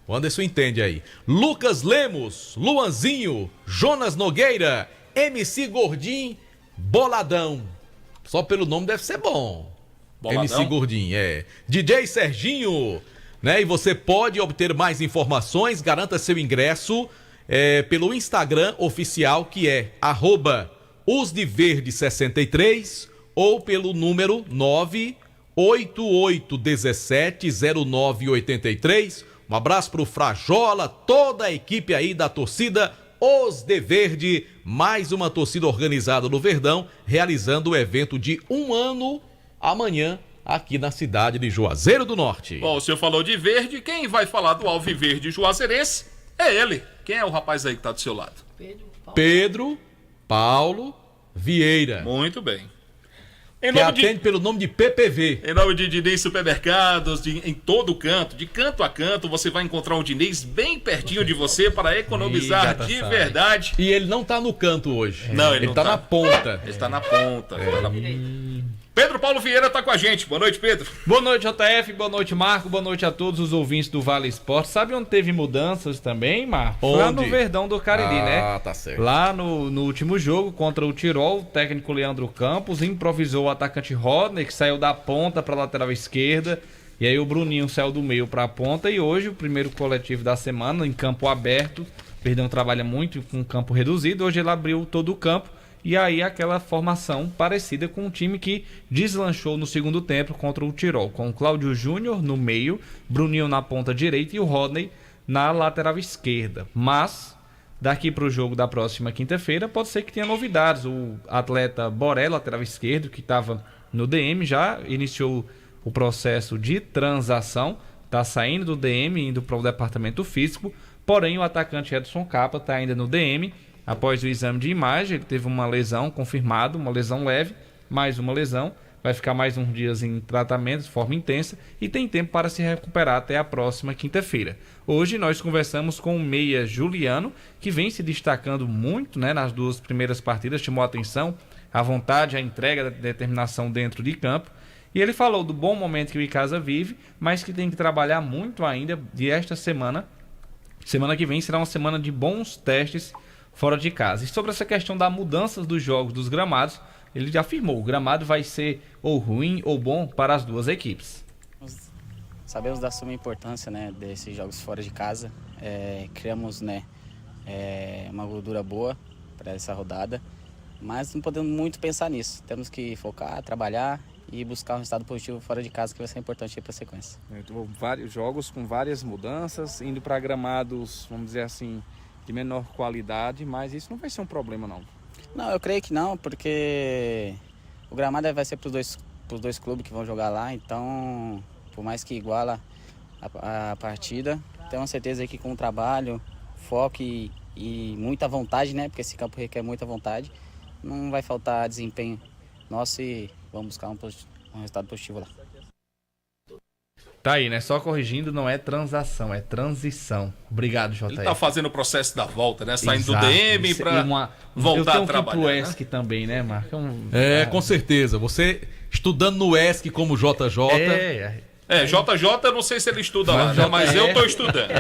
O Anderson entende aí. Lucas Lemos, Luanzinho, Jonas Nogueira, MC Gordinho, Boladão. Só pelo nome deve ser bom.
Boladão?
MC Gordinho, é. DJ Serginho, né? E você pode obter mais informações, garanta seu ingresso pelo Instagram oficial, que é @osdeverde63 ou pelo número 988170983. Um abraço pro Frajola, toda a equipe aí da torcida Os de Verde, mais uma torcida organizada no Verdão, realizando o evento de 1 ano amanhã aqui na cidade de Juazeiro do Norte.
Bom, o senhor falou de verde, quem vai falar do Alviverde Juazeirense é ele. Quem é o rapaz aí que tá do seu lado?
Pedro Paulo Vieira.
Muito bem.
Que atende pelo nome de PPV.
Em nome de Diniz Supermercados, em todo canto, de canto a canto, você vai encontrar um Diniz bem pertinho de você para economizar de verdade.
E ele não tá no canto hoje.
Não, ele não
tá na ponta.
Ele tá na ponta. Pedro Paulo Vieira tá com a gente. Boa noite, Pedro.
Boa noite, JF. Boa noite, Marco. Boa noite a todos os ouvintes do Vale Esporte. Sabe onde teve mudanças também, Marco?
Onde?
Lá no Verdão do Cariri, né?
Ah, tá certo.
Lá no último jogo contra o Tirol, o técnico Leandro Campos improvisou o atacante Rodney, que saiu da ponta para a lateral esquerda. E aí o Bruninho saiu do meio para a ponta. E hoje, o primeiro coletivo da semana, em campo aberto. O Verdão trabalha muito com campo reduzido. Hoje ele abriu todo o campo. E aí aquela formação parecida com um time que deslanchou no segundo tempo contra o Tirol, com o Cláudio Júnior no meio, Bruninho na ponta direita e o Rodney na lateral esquerda. Mas daqui para o jogo da próxima quinta-feira pode ser que tenha novidades. O atleta Boré, lateral esquerdo, que estava no DM, já iniciou o processo de transação, está saindo do DM, indo para o departamento físico, porém o atacante Edson Capa está ainda no DM. Após o exame de imagem, ele teve uma lesão confirmada, uma lesão leve, mais uma lesão. Vai ficar mais uns dias em tratamento de forma intensa e tem tempo para se recuperar até a próxima quinta-feira. Hoje nós conversamos com o meia Juliano, que vem se destacando muito, né, nas duas primeiras partidas, chamou a atenção, a vontade, a entrega, a determinação dentro de campo. E ele falou do bom momento que o Icasa vive, mas que tem que trabalhar muito ainda. E esta semana que vem será uma semana de bons testes fora de casa. E sobre essa questão da mudança dos jogos, dos gramados, ele já afirmou, o gramado vai ser ou ruim ou bom para as duas equipes.
Sabemos da suma importância, né, desses jogos fora de casa. Criamos, né, uma gordura boa para essa rodada, mas não podemos muito pensar nisso. Temos que focar, trabalhar e buscar um resultado positivo fora de casa, que vai ser importante para a sequência.
Vários jogos com várias mudanças, indo para gramados, vamos dizer assim, de menor qualidade, mas isso não vai ser um problema, não.
Não, eu creio que não, porque o gramado vai ser para os dois clubes que vão jogar lá, então, por mais que iguala a partida, tenho certeza que com o trabalho, foco e muita vontade, né, porque esse campo requer muita vontade, não vai faltar desempenho nosso e vamos buscar um resultado positivo lá.
Tá aí, né? Só corrigindo, não é transação, é transição. Obrigado, JF.
Ele tá fazendo o processo da volta, né? Saindo do DM pra voltar a trabalhar.
Eu tenho ESC também, né, Marco?
Com certeza. Você estudando no ESC como JJ.
JJ, eu não sei se ele estuda lá, né? Mas eu tô estudando.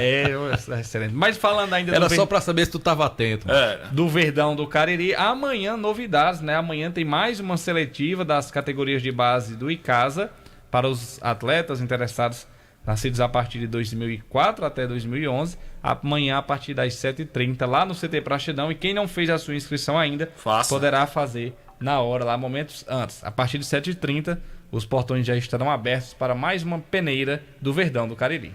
Excelente. Mas falando ainda
Era só pra saber se tu tava atento.
Do Verdão do Cariri, amanhã novidades, né? Amanhã tem mais uma seletiva das categorias de base do Icasa, para os atletas interessados, nascidos a partir de 2004 até 2011, amanhã a partir das 7h30 lá no CT Praxedão. E quem não fez a sua inscrição ainda, poderá fazer na hora, lá momentos antes. A partir de 7h30, os portões já estarão abertos para mais uma peneira do Verdão do Cariri.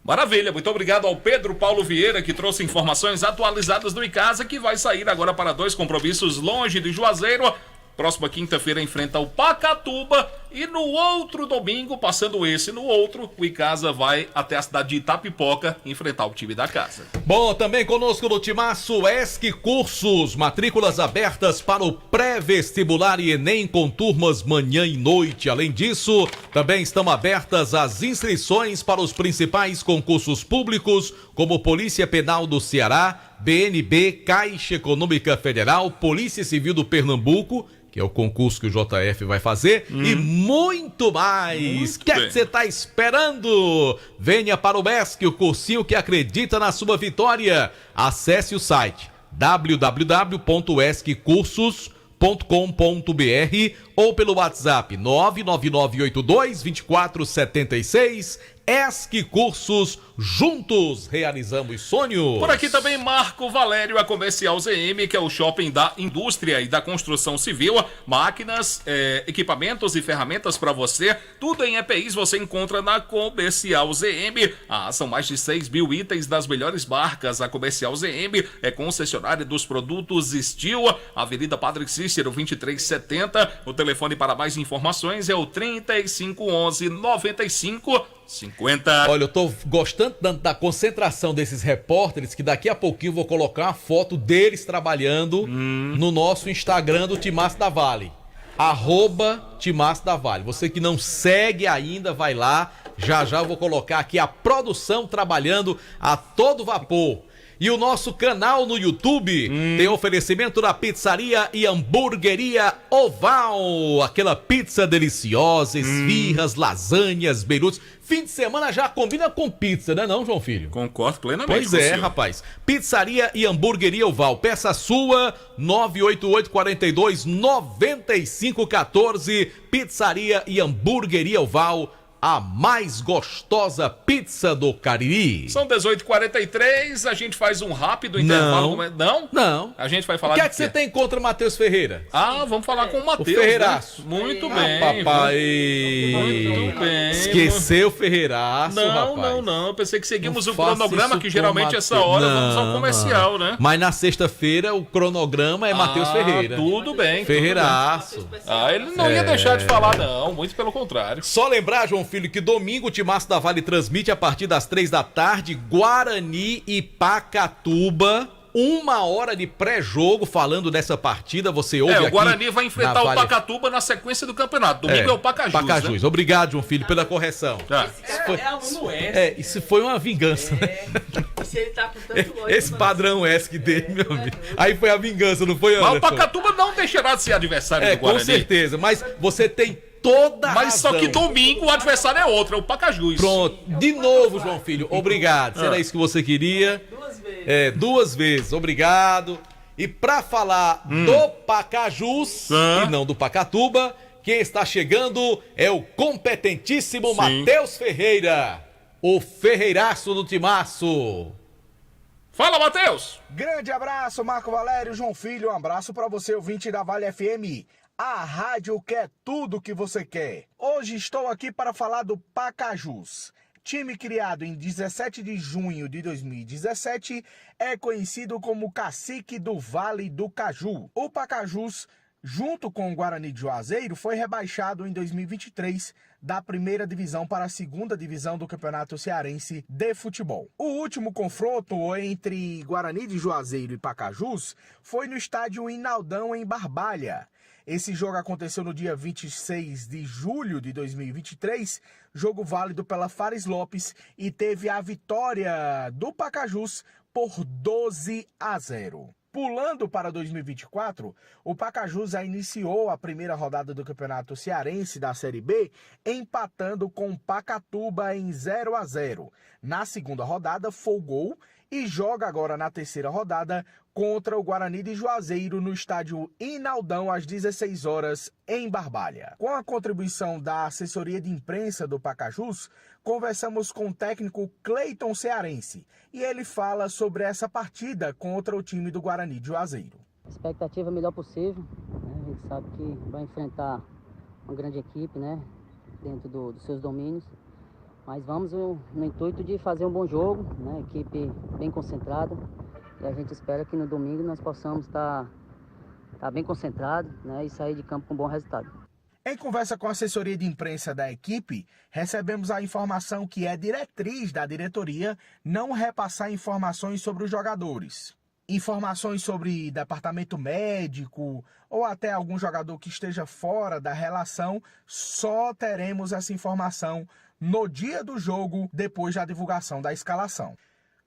Maravilha, muito obrigado ao Pedro Paulo Vieira, que trouxe informações atualizadas do Icasa, que vai sair agora para 2 compromissos longe de Juazeiro. Próxima quinta-feira enfrenta o Pacatuba e no outro domingo, passando esse no outro, o Icasa vai até a cidade de Itapipoca enfrentar o time da casa.
Bom, também conosco no Timaço ESC Cursos, matrículas abertas para o pré-vestibular e Enem com turmas manhã e noite. Além disso, também estão abertas as inscrições para os principais concursos públicos, como Polícia Penal do Ceará, BNB, Caixa Econômica Federal, Polícia Civil do Pernambuco, que é o concurso que o JF vai fazer, e muito mais. O que você está esperando? Venha para o ESC, o cursinho que acredita na sua vitória. Acesse o site www.esccursos.com.br ou pelo WhatsApp 99982-2476, ESC Cursos, juntos realizamos sonhos.
Por aqui também Marco Valério, a Comercial ZM, que é o shopping da indústria e da construção civil, máquinas, equipamentos e ferramentas para você, tudo em EPIs você encontra na Comercial ZM. São mais de 6 mil itens das melhores marcas. A Comercial ZM é concessionária dos produtos Steel, Avenida Padre Cícero 2370. O telefone para mais informações é o 3511 9550.
Olha, eu tô gostando da concentração desses repórteres, que daqui a pouquinho eu vou colocar uma foto deles trabalhando no nosso Instagram do Timaço da Vale. @Timaço da Vale. Você que não segue ainda, vai lá. Já eu vou colocar aqui a produção trabalhando a todo vapor. E o nosso canal no YouTube tem oferecimento da Pizzaria e Hamburgueria Oval. Aquela pizza deliciosa, esfirras, lasanhas, beirutes. Fim de semana já combina com pizza, né não, João Filho?
Concordo plenamente.
Pois é, rapaz. Pizzaria e Hamburgueria Oval. Peça a sua, 988-42-9514. Pizzaria e Hamburgueria Oval. A mais gostosa pizza do Cariri.
São 18h43, a gente faz um rápido intervalo. Não?
Não.
A gente vai falar
O que é que você tem contra o Matheus Ferreira?
Vamos falar com o Matheus.
O Ferreiraço.
Né? Muito bem.
Papai.
Muito bem.
Esqueceu o Ferreiraço, rapaz.
Não. Eu pensei que seguimos
Não
o cronograma, que geralmente essa hora vamos ao comercial, né?
Mas na sexta-feira o cronograma é Matheus Ferreira.
Tudo bem.
Ferreiraço.
Ele não ia deixar de falar, não. Muito pelo contrário.
Só lembrar, João Filho, que domingo o Timaço da Vale transmite a partir das 3 da tarde Guarani e Pacatuba. 1 hora de pré-jogo falando dessa partida, você ouve aqui.
O Guarani vai enfrentar o Pacatuba na sequência do campeonato. Domingo é o Pacajus.
Né? Obrigado, João Filho, pela correção. Isso foi uma vingança.
Se ele tá com tanto ódio,
esse padrão ESC dele, meu amigo. Aí foi a vingança, não foi, Anderson?
Mas o Pacatuba não deixará de ser adversário do Guarani.
Com certeza, mas você tem toda a razão.
Só que domingo o adversário é outro, é o Pacajus.
Pronto, de novo, João Filho, obrigado. Será isso que você queria? 2 vezes, obrigado. E pra falar do Pacajus e não do Pacatuba, quem está chegando é o competentíssimo Matheus Ferreira, o Ferreiraço do Timaço.
Fala, Matheus!
Grande abraço, Marco Valério, João Filho, um abraço pra você, ouvinte da Vale FM. A rádio que é tudo que você quer. Hoje estou aqui para falar do Pacajus. Time criado em 17 de junho de 2017, é conhecido como Cacique do Vale do Caju. O Pacajus, junto com o Guarani de Juazeiro, foi rebaixado em 2023 da primeira divisão para a segunda divisão do Campeonato Cearense de Futebol. O último confronto entre Guarani de Juazeiro e Pacajus foi no estádio Inaldão, em Barbalha. Esse jogo aconteceu no dia 26 de julho de 2023, jogo válido pela Fares Lopes, e teve a vitória do Pacajus por 12-0. Pulando para 2024, o Pacajus já iniciou a primeira rodada do Campeonato Cearense da Série B, empatando com o Pacatuba em 0-0. Na segunda rodada, folgou e joga agora na terceira rodada contra o Guarani de Juazeiro no estádio Inaldão às 16 horas em Barbalha. Com a contribuição da assessoria de imprensa do Pacajus, conversamos com o técnico Cleiton Cearense e ele fala sobre essa partida contra o time do Guarani de Juazeiro.
A expectativa é a melhor possível, né? A gente sabe que vai enfrentar uma grande equipe, né? Dentro dos seus domínios. Mas vamos no intuito de fazer um bom jogo, né? Equipe bem concentrada. E a gente espera que no domingo nós possamos estar bem concentrados, né? E sair de campo com um bom resultado.
Em conversa com a assessoria de imprensa da equipe, recebemos a informação que é diretriz da diretoria não repassar informações sobre os jogadores. Informações sobre departamento médico ou até algum jogador que esteja fora da relação, só teremos essa informação no dia do jogo, depois da divulgação da escalação.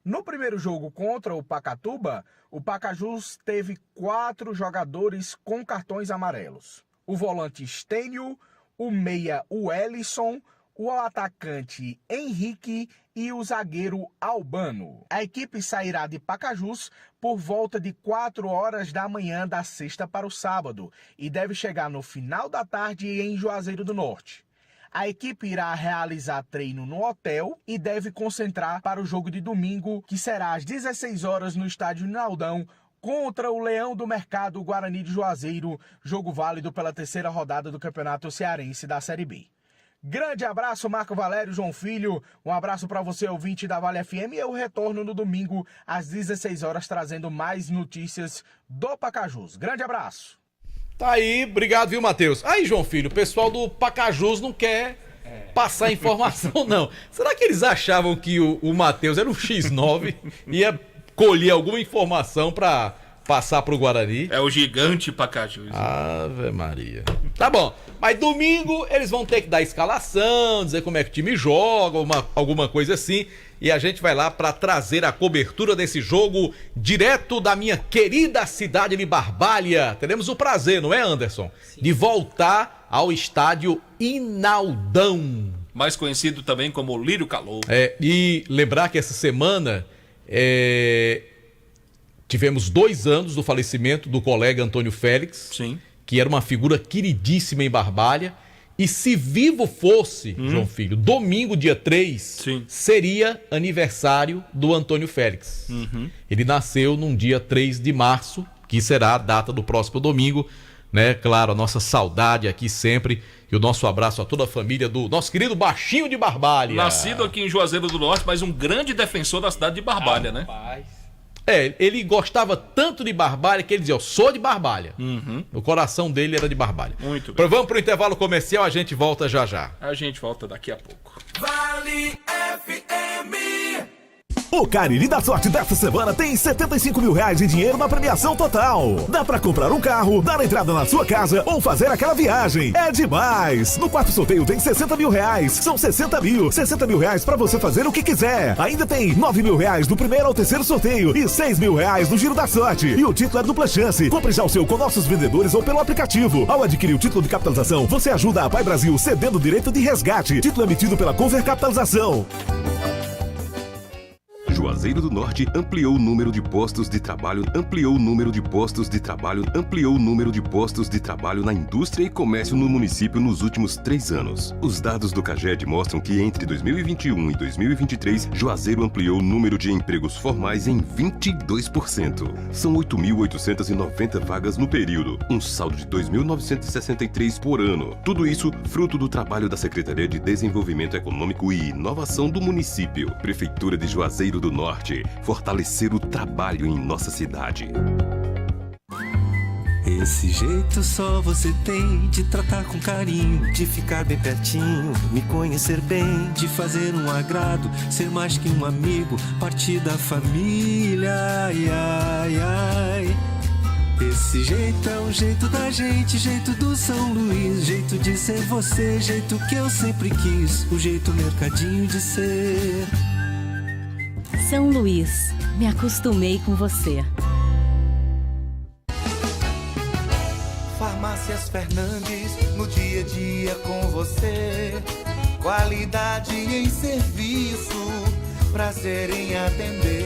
No primeiro jogo contra o Pacatuba, o Pacajus teve 4 jogadores com cartões amarelos. O volante Stênio, o meia Wellison, o atacante Henrique e o zagueiro Albano. A equipe sairá de Pacajus por volta de 4 horas da manhã da sexta para o sábado e deve chegar no final da tarde em Juazeiro do Norte. A equipe irá realizar treino no hotel e deve concentrar para o jogo de domingo, que será às 16 horas no estádio Naldão, contra o Leão do Mercado Guarani de Juazeiro, jogo válido pela terceira rodada do Campeonato Cearense da Série B. Grande abraço, Marco Valério, João Filho. Um abraço para você, ouvinte da Vale FM. E eu retorno no domingo às 16 horas trazendo mais notícias do Pacajus. Grande abraço.
Tá aí, obrigado, viu, Matheus? Aí, João Filho, o pessoal do Pacajus não quer passar informação, não. Será que eles achavam que o Matheus era um X9 e ia colher alguma informação para passar pro Guarani?
É o gigante Pacajus.
Ave Maria. Tá bom, mas domingo eles vão ter que dar escalação, dizer como é que o time joga, alguma coisa assim. E a gente vai lá para trazer a cobertura desse jogo direto da minha querida cidade de Barbalha. Teremos o prazer, não é, Anderson? Sim. De voltar ao estádio Inaldão.
Mais conhecido também como Lírio Calou.
E lembrar que essa semana tivemos 2 anos do falecimento do colega Antônio Félix.
Sim.
Que era uma figura queridíssima em Barbalha. E se vivo fosse, João Filho, domingo, dia 3, seria aniversário do Antônio Félix. Ele nasceu num dia 3 de março, que será a data do próximo domingo, né? Claro, a nossa saudade aqui sempre e o nosso abraço a toda a família do nosso querido Baixinho de Barbalha.
Nascido aqui em Juazeiro do Norte, mas um grande defensor da cidade de Barbalha, né?
Ele gostava tanto de Barbalha que ele dizia, eu sou de Barbalha. O coração dele era de Barbalha.
Muito bem.
Vamos pro intervalo comercial, a gente volta já já.
A gente volta daqui a pouco.
Vale FM.
O Cariri da Sorte desta semana tem 75 mil reais em dinheiro na premiação total. Dá pra comprar um carro, dar entrada na sua casa ou fazer aquela viagem. É demais! No quarto sorteio tem 60 mil reais. São 60 mil reais pra você fazer o que quiser. Ainda tem 9 mil reais do primeiro ao terceiro sorteio e 6 mil reais no Giro da Sorte. E o título é dupla chance. Compre já o seu com nossos vendedores ou pelo aplicativo. Ao adquirir o título de capitalização, você ajuda a Pai Brasil cedendo o direito de resgate. Título emitido pela Conver Capitalização.
Juazeiro do Norte ampliou o número de postos de trabalho, ampliou o número de postos de trabalho, ampliou o número de postos de trabalho na indústria e comércio no município nos últimos 3 anos. Os dados do CAGED mostram que entre 2021 e 2023, Juazeiro ampliou o número de empregos formais em 22%. São 8.890 vagas no período, um saldo de 2.963 por ano. Tudo isso fruto do trabalho da Secretaria de Desenvolvimento Econômico e Inovação do município. Prefeitura de Juazeiro do Norte, fortalecer o trabalho em nossa cidade.
Esse jeito só você tem de tratar com carinho, de ficar bem pertinho, me conhecer bem, de fazer um agrado, ser mais que um amigo, partir da família, ai, ai, ai. Esse jeito é o jeito da gente, jeito do São Luís, jeito de ser você, jeito que eu sempre quis, o jeito mercadinho de ser.
São Luís, me acostumei com você.
Farmácias Fernandes, no dia a dia com você. Qualidade em serviço, prazer em atender.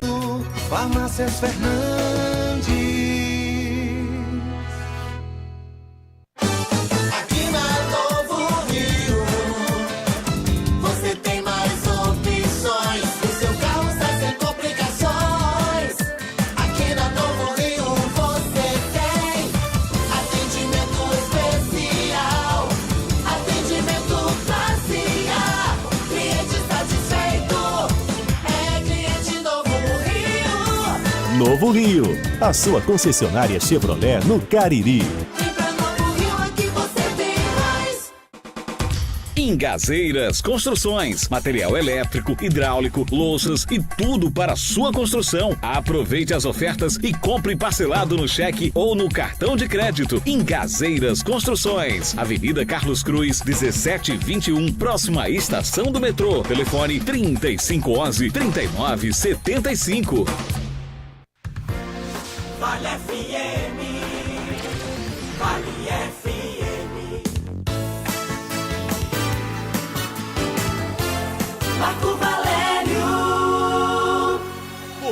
Farmácias Fernandes. Aqui na Novo Rio, você tem mais opções. O seu carro está sem complicações. Aqui na Novo Rio você tem atendimento especial, atendimento classe A. Cliente satisfeito é cliente Novo Rio.
Novo Rio, a sua concessionária Chevrolet no Cariri.
Engazeiras Construções, material elétrico, hidráulico, louças e tudo para sua construção. Aproveite as ofertas e compre parcelado no cheque ou no cartão de crédito. Engazeiras Construções, Avenida Carlos Cruz, 1721, próxima à estação do metrô. Telefone 3511-3975.
Vale FM, Vale FM. Marco Valério.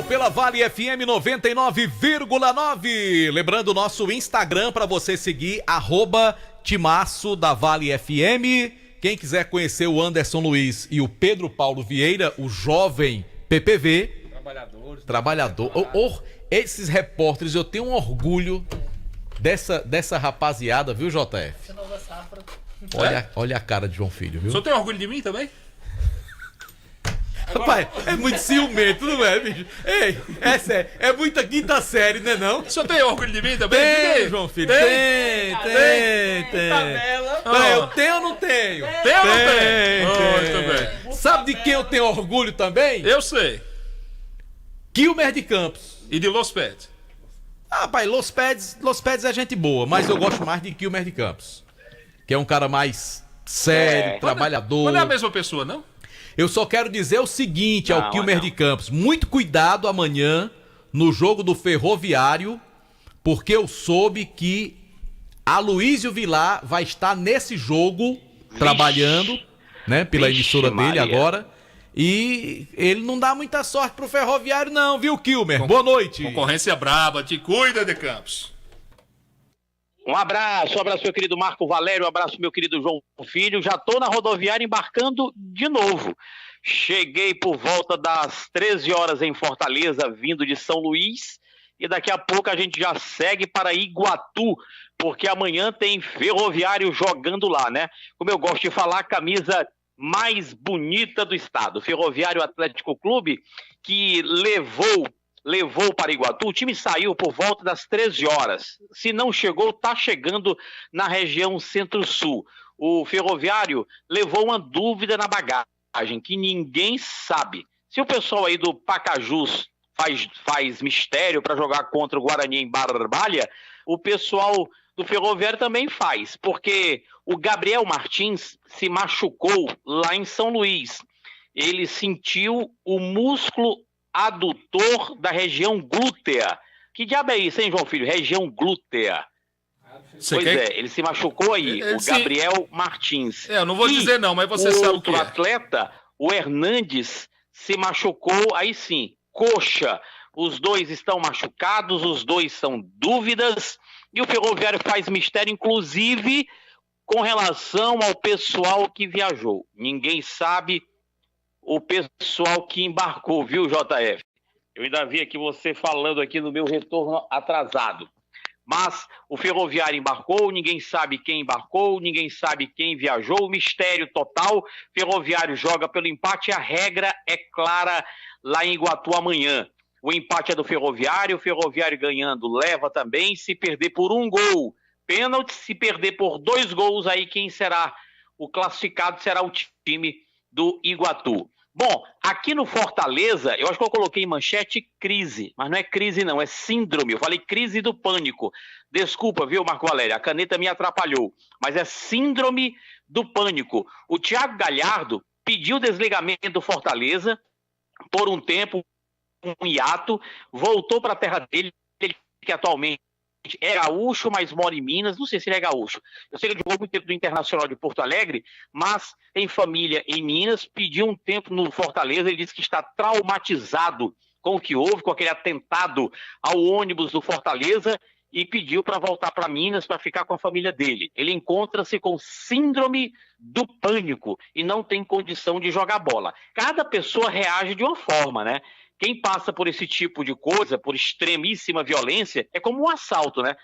Pela Vale FM 99,9. Lembrando o nosso Instagram para você seguir, @Timaço da Vale FM. quem quiser conhecer o Anderson Luiz e o Pedro Paulo Vieira, o jovem PPV, trabalhador, esses repórteres, eu tenho um orgulho dessa rapaziada, viu, JF? Olha a cara de João Filho, viu?
O senhor tem orgulho de mim também?
Rapaz, é muito ciumento, não é, bicho? Ei, é muita quinta série, né não?
O senhor tem orgulho de mim também?
Tem, João Filho, tem. Eu tenho ou não tenho?
Tem ou não tem? Muito bem.
Sabe de quem eu tenho orgulho também?
Eu sei.
Quilmer de Campos.
E de Los Pets?
Rapaz, Los Pets é gente boa, mas eu gosto mais de Quilmer de Campos. Que é um cara mais sério, trabalhador.
Mas não é a mesma pessoa, não?
Eu só quero dizer o seguinte ao Quilmer de Campos. Muito cuidado amanhã no jogo do Ferroviário, porque eu soube que Aloysio Vilar vai estar nesse jogo trabalhando, né, pela emissora dele agora. E ele não dá muita sorte pro Ferroviário não, viu, Quilmer? Boa noite.
Concorrência braba, te cuida, de Campos.
Um abraço meu querido Marco Valério, um abraço meu querido João Filho. Já tô na rodoviária embarcando de novo. Cheguei por volta das 13 horas em Fortaleza, vindo de São Luís. E daqui a pouco a gente já segue para Iguatu, porque amanhã tem Ferroviário jogando lá, né? Como eu gosto de falar, a camisa mais bonita do estado. Ferroviário Atlético Clube, que levou para Iguatu. O time saiu por volta das 13 horas. Se não chegou, está chegando na região Centro-Sul. O Ferroviário levou uma dúvida na bagagem, que ninguém sabe. Se o pessoal aí do Pacajus faz mistério para jogar contra o Guarani em Barbalha, o pessoal do Ferroviário também faz, porque o Gabriel Martins se machucou lá em São Luís. Ele sentiu o músculo adutor da região glútea. Que diabo é isso, hein, João Filho? Região glútea. Ele se machucou aí, o Gabriel Martins.
Eu não vou dizer não, mas você sabe o que é.
Outro atleta, o Hernandes, se machucou, aí sim, coxa. Os dois estão machucados, os dois são dúvidas, e o Ferroviário faz mistério, inclusive, com relação ao pessoal que viajou. Ninguém sabe o pessoal que embarcou, viu, JF? Eu ainda vi aqui você falando aqui no meu retorno atrasado. Mas o Ferroviário embarcou, ninguém sabe quem embarcou, ninguém sabe quem viajou, mistério total. Ferroviário joga pelo empate, a regra é clara lá em Iguatu amanhã. O empate é do Ferroviário, o Ferroviário ganhando leva também, se perder por 1 gol, pênalti, se perder por 2 gols, aí quem será o classificado será o time do Iguatu. Bom, aqui no Fortaleza, eu acho que eu coloquei em manchete crise, mas não é crise não, é síndrome. Eu falei crise do pânico. Desculpa, viu, Marco Valério, a caneta me atrapalhou, mas é síndrome do pânico. O Thiago Galhardo pediu desligamento do Fortaleza por um tempo, um hiato, voltou para a terra dele, que atualmente é gaúcho, mas mora em Minas. Não sei se ele é gaúcho. Eu sei que ele jogou muito tempo no Internacional de Porto Alegre, mas tem família em Minas. Pediu um tempo no Fortaleza. Ele disse que está traumatizado com o que houve, com aquele atentado ao ônibus do Fortaleza, e pediu para voltar para Minas para ficar com a família dele. Ele encontra-se com síndrome do pânico e não tem condição de jogar bola. Cada pessoa reage de uma forma, né? Quem passa por esse tipo de coisa, por extremíssima violência, é como um assalto, né?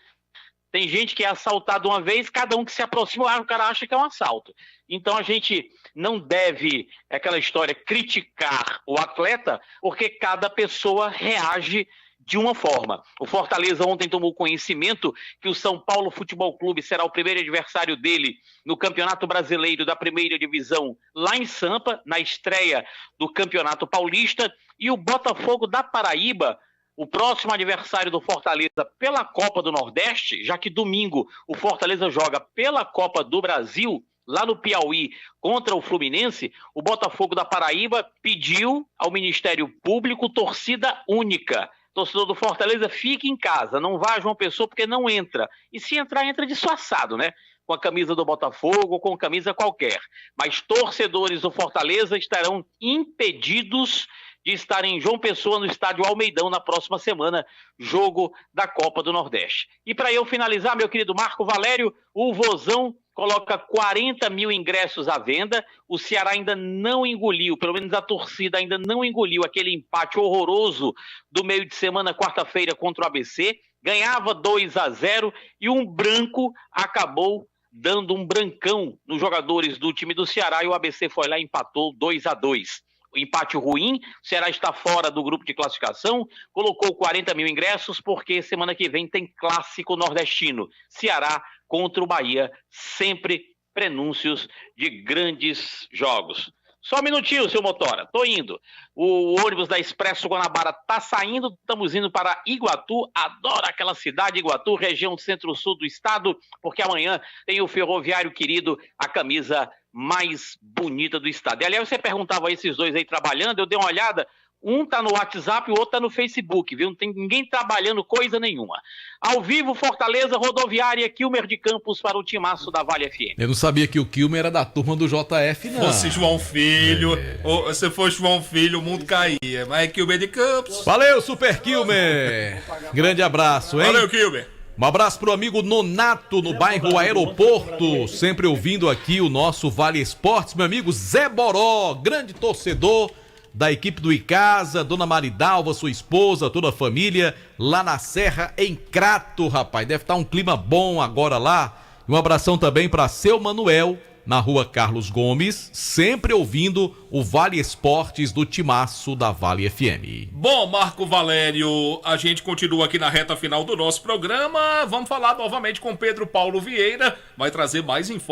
Tem gente que é assaltado uma vez, cada um que se aproxima, o cara acha que é um assalto. Então a gente não deve, aquela história, criticar o atleta, porque cada pessoa reage de uma forma. O Fortaleza ontem tomou conhecimento que o São Paulo Futebol Clube será o primeiro adversário dele no Campeonato Brasileiro da Primeira Divisão lá em Sampa, na estreia do Campeonato Paulista, e o Botafogo da Paraíba, o próximo adversário do Fortaleza pela Copa do Nordeste, já que domingo o Fortaleza joga pela Copa do Brasil, lá no Piauí, contra o Fluminense. O Botafogo da Paraíba pediu ao Ministério Público torcida única. Torcedor do Fortaleza, fique em casa, não vá a João Pessoa porque não entra. E se entrar, entra disfarçado, né? Com a camisa do Botafogo ou com camisa qualquer. Mas torcedores do Fortaleza estarão impedidos de estar em João Pessoa, no estádio Almeidão, na próxima semana, jogo da Copa do Nordeste. E para eu finalizar, meu querido Marco Valério, o Vozão coloca 40 mil ingressos à venda. O Ceará ainda não engoliu, pelo menos a torcida ainda não engoliu aquele empate horroroso do meio de semana, quarta-feira, contra o ABC. Ganhava 2-0 e um branco acabou dando um brancão nos jogadores do time do Ceará e o ABC foi lá e empatou 2-2. O empate ruim, o Ceará está fora do grupo de classificação, colocou 40 mil ingressos porque semana que vem tem clássico nordestino. Ceará contra o Bahia, sempre prenúncios de grandes jogos. Só um minutinho, seu Motora, tô indo. O ônibus da Expresso Guanabara tá saindo, estamos indo para Iguatu, adoro aquela cidade, Iguatu, região centro-sul do estado, porque amanhã tem o Ferroviário Querido, a camisa mais bonita do estado. E aliás, você perguntava a esses dois aí trabalhando, eu dei uma olhada, um tá no WhatsApp e o outro tá no Facebook, viu? Não tem ninguém trabalhando coisa nenhuma. Ao vivo, Fortaleza, Rodoviária, Quilmer de Campos para o timaço da Vale FM.
Eu não sabia que o Quilmer era da turma do JF, não.
Fosse João Filho, ou se fosse João Filho, o mundo caía. Mas é Quilmer de Campos.
Valeu, Super Quilmer! Grande abraço, hein?
Valeu, Quilmer!
Um abraço pro amigo Nonato, no bairro Aeroporto, sempre ouvindo aqui o nosso Vale Esportes. Meu amigo Zé Boró, grande torcedor da equipe do Icasa, Dona Maridalva, sua esposa, toda a família, lá na Serra, em Crato, rapaz. Deve estar um clima bom agora lá. Um abração também para seu Manuel, na rua Carlos Gomes, sempre ouvindo o Vale Esportes do timaço da Vale FM.
Bom, Marco Valério, a gente continua aqui na reta final do nosso programa. Vamos falar novamente com Pedro Paulo Vieira, vai trazer mais informações